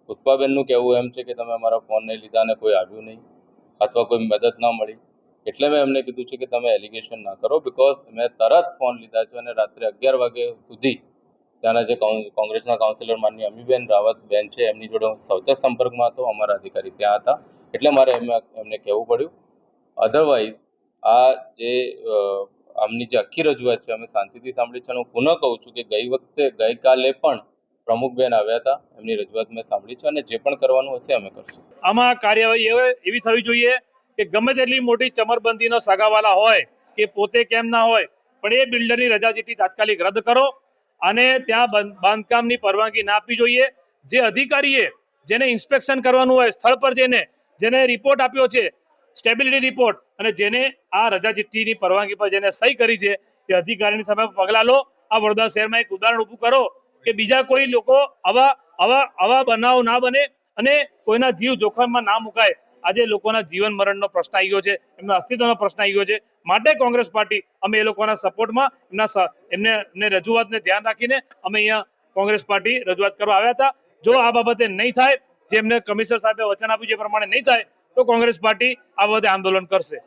પુષ્પાબેનનું કહેવું એમ છે કે તમે અમારા ફોન નહીં લીધા અને કોઈ આવ્યું નહીં અથવા કોઈ મદદ ના મળી, એટલે મેં એમને કીધું છે કે તમે એલિગેશન ના કરો, બીકોઝ મેં તરત ફોન લીધા છે અને રાત્રે 11 વાગ્યા સુધી ત્યાંના જે કોંગ્રેસના કાઉન્સિલર માનની અમીબેન રાવત બેન છે એમની જોડે હું સતત સંપર્કમાં હતો, અમારા અધિકારી ત્યાં હતા, એટલે મારે એમને કહેવું પડ્યું. અધરવાઇઝ આ જે આમની જે આખી રજૂઆત છે અમે શાંતિથી સાંભળી છે અને હું પુનઃ કહું છું કે ગઈકાલે પણ પ્રમુખબેન આવ્યા હતા, એમની રજૂઆત મેં સાંભળી છે અને જે પણ કરવાનું હશે અમે કરશું. આમાં કાર્યવાહી એવી થવી જોઈએ કે ગમે તેટલી મોટી ચમરબંધીનો સગાવાલા હોય કે પોતે કેમ ના હોય, પણ એ બિલ્ડરની રજા ચીઠ્ઠી તાત્કાલિક રદ કરો અને ત્યાં બાંધકામની પરવાનગી ના આપવી જોઈએ. જે અધિકારીએ જેને ઇન્સ્પેક્શન કરવાનું હોય સ્થળ પર જઈને જેને રિપોર્ટ આપ્યો છે સ્ટેબિલિટી રિપોર્ટ અને જેને આ રજા ચીઠ્ઠીની પરવાનગી પર જેને સહી કરી છે એ અધિકારીની સામે પગલાં લો. આ વડોદરા શહેરમાં એક ઉદાહરણ ઊભું કરો કે બીજા કોઈ લોકો આવા બનાવ ના બને અને કોઈના જીવ જોખમમાં ના મુકાય. આજે લોકોના જીવન મરણનો પ્રશ્ન આવી ગયો છે, એમના અસ્તિત્વનો પ્રશ્ન આવી ગયો છે, માટે કોંગ્રેસ પાર્ટી અમે એ લોકોના સપોર્ટમાં એમને રજૂઆતને ધ્યાન રાખીને અમે અહીંયા કોંગ્રેસ પાર્ટી રજૂઆત કરવા આવ્યા હતા. જો આ બાબતે નહીં થાય, જે એમને કમિશનર સાહેબે વચન આપ્યું છે એ પ્રમાણે નહીં થાય તો કોંગ્રેસ પાર્ટી આ બાબતે આંદોલન કરશે.